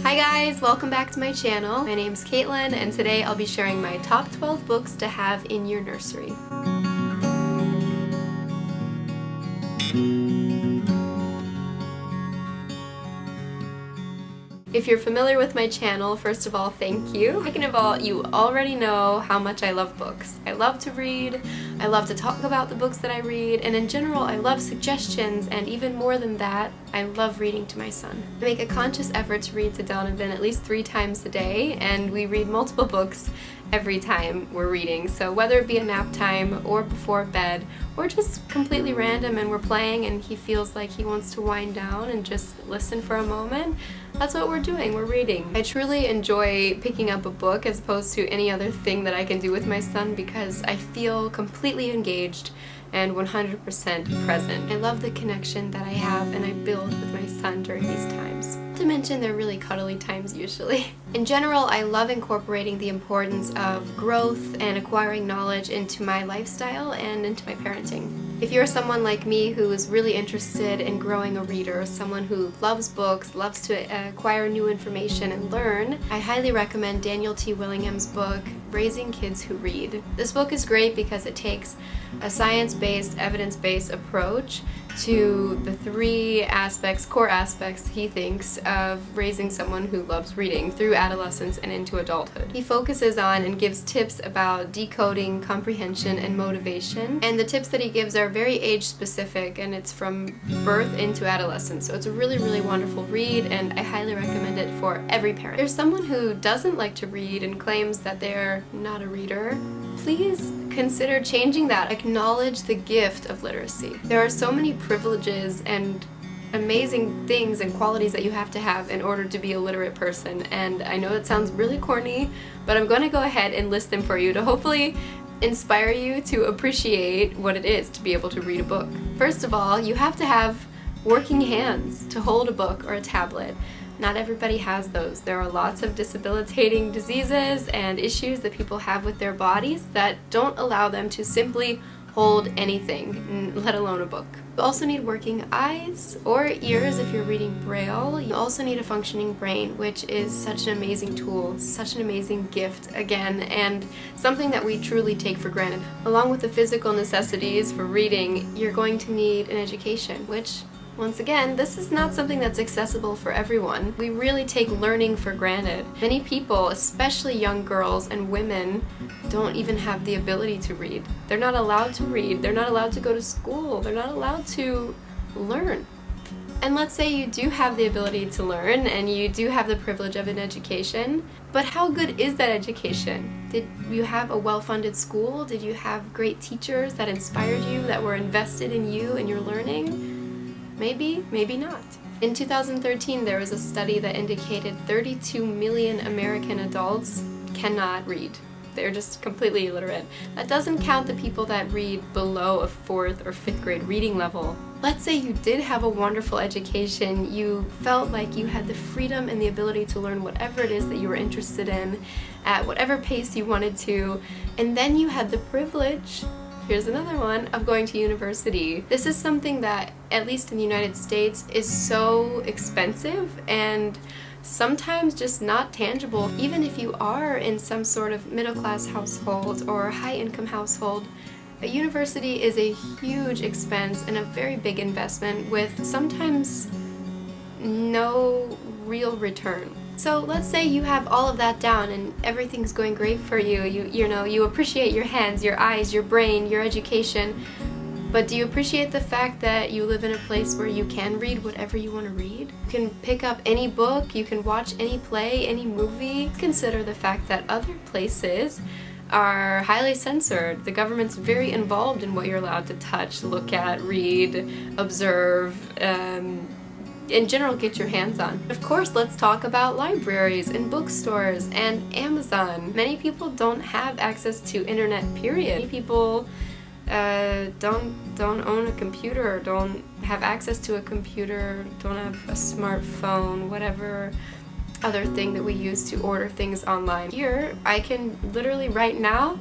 Hi guys, welcome back to my channel. My name's Caitlin and today I'll be sharing my top 12 books to have in your nursery. If you're familiar with my channel, first of all, thank you. Second of all, you already know how much I love books. I love to read, I love to talk about the books that I read, and in general, I love suggestions, and even more than that, I love reading to my son. I make a conscious effort to read to Donovan at least 3 times a day, and we read multiple books every time we're reading. So whether it be a nap time or before bed or just completely random and we're playing and he feels like he wants to wind down and just listen for a moment, that's what we're doing, we're reading. I truly enjoy picking up a book as opposed to any other thing that I can do with my son because I feel completely engaged and 100% present. I love the connection that I have and I build with my son during these times. Not to mention they're really cuddly times usually. In general, I love incorporating the importance of growth and acquiring knowledge into my lifestyle and into my parenting. If you're someone like me who is really interested in growing a reader, someone who loves books, loves to acquire new information and learn, I highly recommend Daniel T. Willingham's book, Raising Kids Who Read. This book is great because it takes a science-based, evidence-based approach to the 3 core aspects he thinks of raising someone who loves reading through adolescence and into adulthood. He focuses on and gives tips about decoding, comprehension, and motivation, and the tips that he gives are very age-specific, and it's from birth into adolescence, so it's a really, really wonderful read, and I highly recommend it for every parent. If there's someone who doesn't like to read and claims that they're not a reader, please consider changing that. Acknowledge the gift of literacy. There are so many privileges and amazing things and qualities that you have to have in order to be a literate person, and I know it sounds really corny, but I'm going to go ahead and list them for you to hopefully inspire you to appreciate what it is to be able to read a book. First of all, you have to have working hands to hold a book or a tablet. Not everybody has those. There are lots of debilitating diseases and issues that people have with their bodies that don't allow them to simply hold anything, let alone a book. You also need working eyes or ears if you're reading Braille. You also need a functioning brain, which is such an amazing tool, such an amazing gift, again, and something that we truly take for granted. Along with the physical necessities for reading, you're going to need an education, which once again, this is not something that's accessible for everyone. We really take learning for granted. Many people, especially young girls and women, don't even have the ability to read. They're not allowed to read. They're not allowed to go to school. They're not allowed to learn. And let's say you do have the ability to learn and you do have the privilege of an education, but how good is that education? Did you have a well-funded school? Did you have great teachers that inspired you, that were invested in you and your learning? Maybe, maybe not. In 2013, there was a study that indicated 32 million American adults cannot read. They're just completely illiterate. That doesn't count the people that read below a 4th or 5th grade reading level. Let's say you did have a wonderful education, you felt like you had the freedom and the ability to learn whatever it is that you were interested in, at whatever pace you wanted to, and then you had the privilege, here's another one, of going to university. This is something that, at least in the United States, is so expensive and sometimes just not tangible. Even if you are in some sort of middle-class household or high-income household, a university is a huge expense and a very big investment with sometimes no real return. So let's say you have all of that down and everything's going great for you. You appreciate your hands, your eyes, your brain, your education, but do you appreciate the fact that you live in a place where you can read whatever you want to read? You can pick up any book, you can watch any play, any movie. Consider the fact that other places are highly censored. The government's very involved in what you're allowed to touch, look at, read, observe, in general, get your hands on. Of course, let's talk about libraries and bookstores and Amazon. Many people don't have access to internet, period. Many people don't own a computer, don't have access to a computer, don't have a smartphone, whatever other thing that we use to order things online. Here, I can literally right now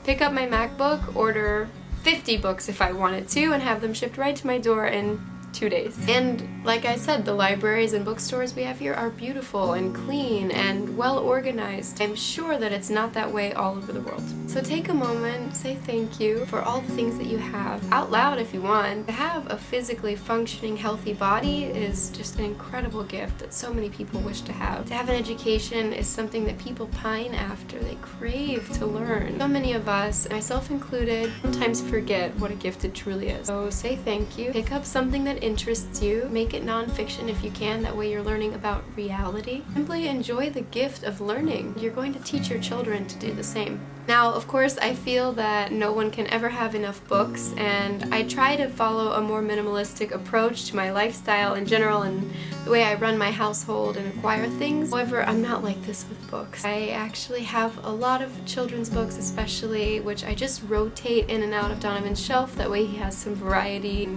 pick up my MacBook, order 50 books if I wanted to, and have them shipped right to my door in 2 days. And like I said, the libraries and bookstores we have here are beautiful and clean and well organized. I'm sure that it's not that way all over the world. So take a moment, say thank you for all the things that you have, out loud if you want. To have a physically functioning, healthy body is just an incredible gift that so many people wish to have. To have an education is something that people pine after, they crave to learn. So many of us, myself included, sometimes forget what a gift it truly is. So say thank you, pick up something that interests you, make it nonfiction if you can, that way you're learning about reality. Simply enjoy the gift of learning. You're going to teach your children to do the same. Now, of course, I feel that no one can ever have enough books, and I try to follow a more minimalistic approach to my lifestyle in general and the way I run my household and acquire things. However, I'm not like this with books. I actually have a lot of children's books especially, which I just rotate in and out of Donovan's shelf. That way he has some variety.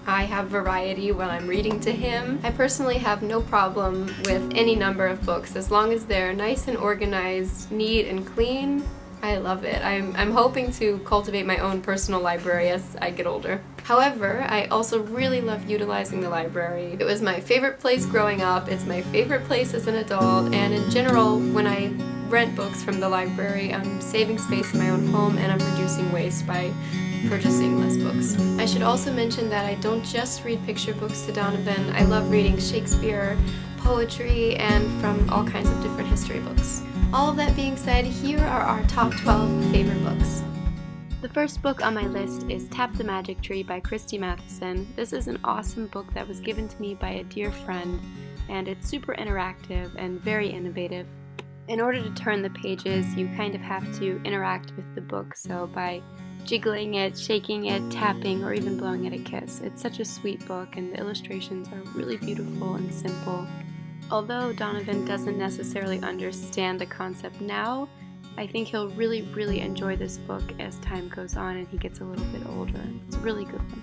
I have variety when I'm reading to him. I personally have no problem with any number of books as long as they're nice and organized, neat and clean. I love it. I'm hoping to cultivate my own personal library as I get older. However, I also really love utilizing the library. It was my favorite place growing up, it's my favorite place as an adult, and in general, when I rent books from the library, I'm saving space in my own home and I'm reducing waste by purchasing less books. I should also mention that I don't just read picture books to Donovan. I love reading Shakespeare, poetry, and from all kinds of different history books. All of that being said, here are our top 12 favorite books. The first book on my list is Tap the Magic Tree by Christie Matheson. This is an awesome book that was given to me by a dear friend, and it's super interactive and very innovative. In order to turn the pages, you kind of have to interact with the book, so by jiggling it, shaking it, tapping, or even blowing it a kiss. It's such a sweet book, and the illustrations are really beautiful and simple. Although Donovan doesn't necessarily understand the concept now, I think he'll really enjoy this book as time goes on and he gets a little bit older. It's a really good one.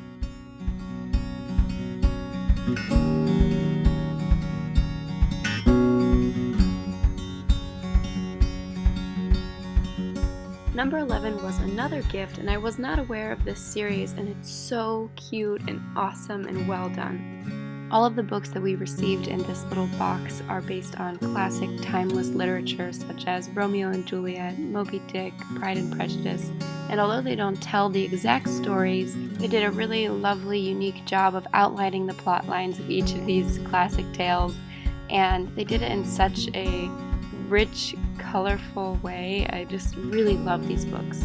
Number 11 was another gift, and I was not aware of this series, and it's so cute and awesome and well done. All of the books that we received in this little box are based on classic timeless literature such as Romeo and Juliet, Moby Dick, Pride and Prejudice, and although they don't tell the exact stories, they did a really lovely, unique job of outlining the plot lines of each of these classic tales, and they did it in such a rich, colorful way. I just really love these books.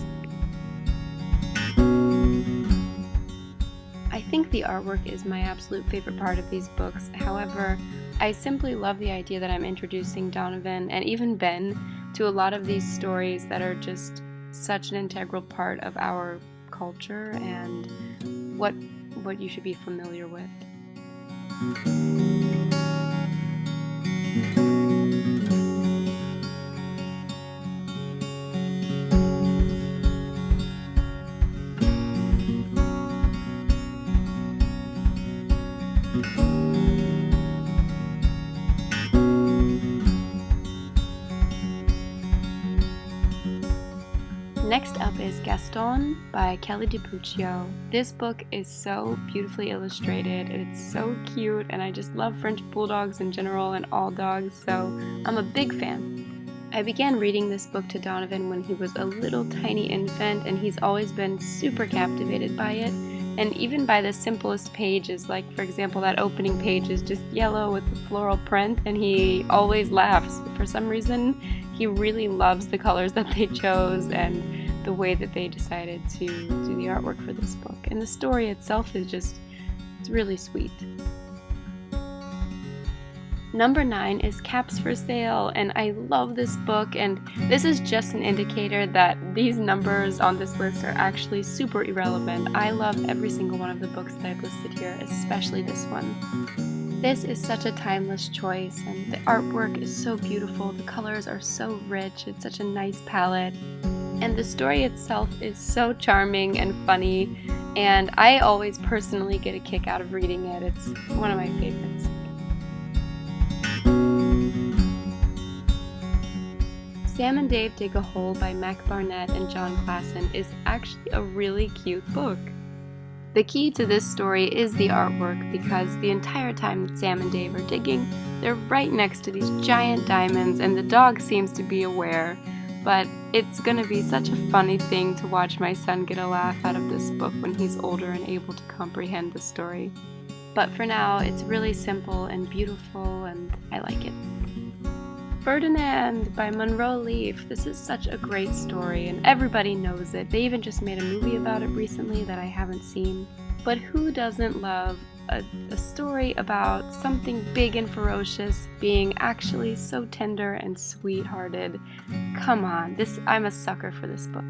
I think the artwork is my absolute favorite part of these books. However, I simply love the idea that I'm introducing Donovan and even Ben to a lot of these stories that are just such an integral part of our culture and what you should be familiar with. Next up is Gaston by Kelly Dipucchio. This book is so beautifully illustrated, it's so cute, and I just love French bulldogs in general and all dogs, so I'm a big fan. I began reading this book to Donovan when he was a little tiny infant, and he's always been super captivated by it, and even by the simplest pages, like for example that opening page is just yellow with the floral print, and he always laughs. For some reason, he really loves the colors that they chose and the way that they decided to do the artwork for this book. And the story itself is it's really sweet. Number 9 is Caps for Sale, and I love this book, and this is just an indicator that these numbers on this list are actually super irrelevant. I love every single one of the books that I've listed here, especially this one. This is such a timeless choice, and the artwork is so beautiful, the colors are so rich, it's such a nice palette, and the story itself is so charming and funny, and I always personally get a kick out of reading it. It's one of my favorites. Sam and Dave Dig a Hole by Barnett and John Classen is actually a really cute book. The key to this story is the artwork, because the entire time that Sam and Dave are digging, they're right next to these giant diamonds, and the dog seems to be aware. But it's gonna be such a funny thing to watch my son get a laugh out of this book when he's older and able to comprehend the story. But for now, it's really simple and beautiful, and I like it. Ferdinand by Munro Leaf. This is such a great story, and everybody knows it. They even just made a movie about it recently that I haven't seen. But who doesn't love a story about something big and ferocious being actually so tender and sweet-hearted? Come on, I'm a sucker for this book.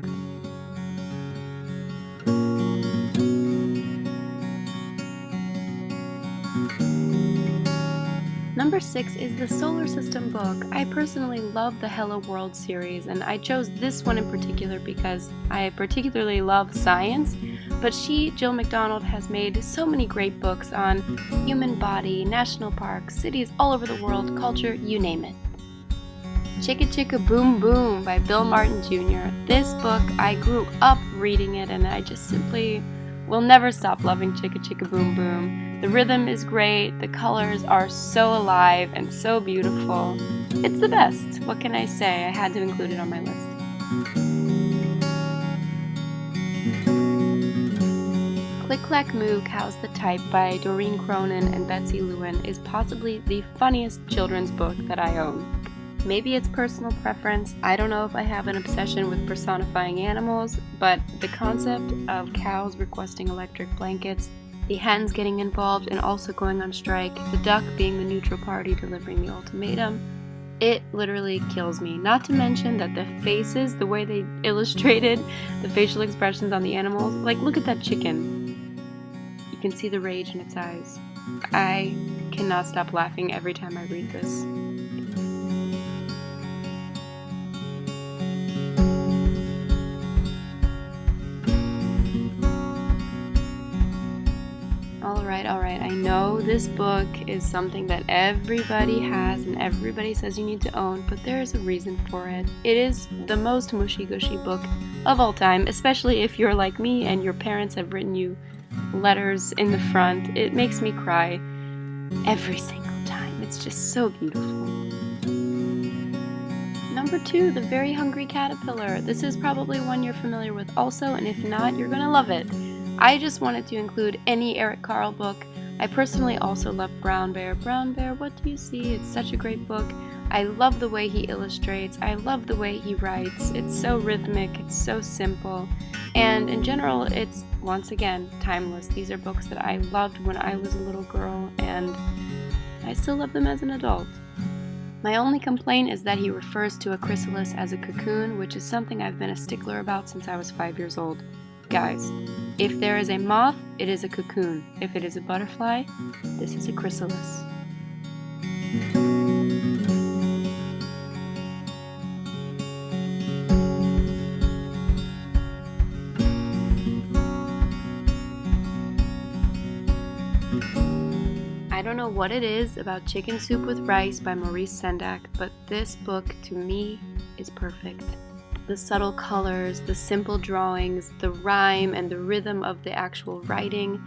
Number 6 is the Solar System book. I personally love the Hello World series, and I chose this one in particular because I particularly love science, but Jill McDonald, has made so many great books on human body, national parks, cities all over the world, culture, you name it. Chicka Chicka Boom Boom by Bill Martin Jr. This book, I grew up reading it, and I just simply will never stop loving Chicka Chicka Boom Boom. The rhythm is great, the colors are so alive and so beautiful. It's the best. What can I say? I had to include it on my list. Click Clack Moo Cows the Type by Doreen Cronin and Betsy Lewin is possibly the funniest children's book that I own. Maybe it's personal preference. I don't know if I have an obsession with personifying animals, but the concept of cows requesting electric blankets, the hens getting involved and also going on strike, the duck being the neutral party delivering the ultimatum, it literally kills me. Not to mention that the faces, the way they illustrated the facial expressions on the animals, like look at that chicken. You can see the rage in its eyes. I cannot stop laughing every time I read this. Alright, I know this book is something that everybody has and everybody says you need to own, but there is a reason for it. It is the most mushy-gushy book of all time, especially if you're like me and your parents have written you letters in the front. It makes me cry every single time. It's just so beautiful. Number 2, The Very Hungry Caterpillar. This is probably one you're familiar with also, and if not, you're gonna love it. I just wanted to include any Eric Carle book. I personally also love Brown Bear. Brown Bear, what do you see? It's such a great book. I love the way he illustrates. I love the way he writes. It's so rhythmic. It's so simple. And in general, it's, once again, timeless. These are books that I loved when I was a little girl, and I still love them as an adult. My only complaint is that he refers to a chrysalis as a cocoon, which is something I've been a stickler about since I was 5 years old. Guys, if there is a moth, it is a cocoon. If it is a butterfly, this is a chrysalis. I don't know what it is about Chicken Soup with Rice by Maurice Sendak, but this book, to me, is perfect. The subtle colors, the simple drawings, the rhyme and the rhythm of the actual writing,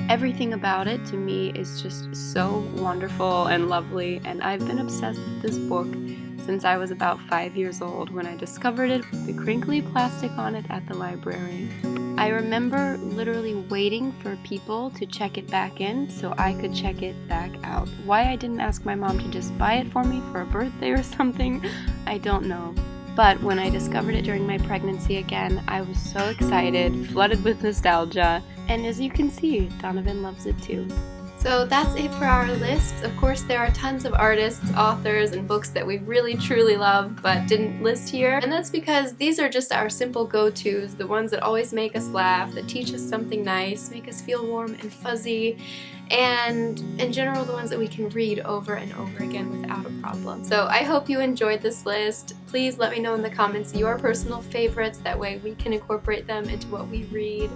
everything about it to me is just so wonderful and lovely, and I've been obsessed with this book since I was about 5 years old when I discovered it with the crinkly plastic on it at the library. I remember literally waiting for people to check it back in so I could check it back out. Why I didn't ask my mom to just buy it for me for a birthday or something, I don't know. But when I discovered it during my pregnancy again, I was so excited, flooded with nostalgia, and as you can see, Donovan loves it too. So that's it for our list. Of course, there are tons of artists, authors, and books that we really truly love but didn't list here. And that's because these are just our simple go-tos, the ones that always make us laugh, that teach us something nice, make us feel warm and fuzzy, and in general the ones that we can read over and over again without a problem. So I hope you enjoyed this list. Please let me know in the comments your personal favorites, that way we can incorporate them into what we read.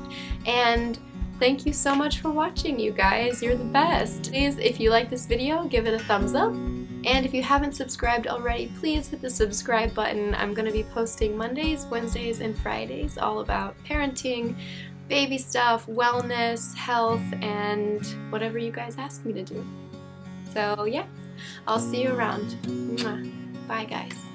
And thank you so much for watching, you guys. You're the best. Please, if you like this video, give it a thumbs up. And if you haven't subscribed already, please hit the subscribe button. I'm going to be posting Mondays, Wednesdays, and Fridays all about parenting, baby stuff, wellness, health, and whatever you guys ask me to do. So yeah, I'll see you around. Mwah. Bye guys.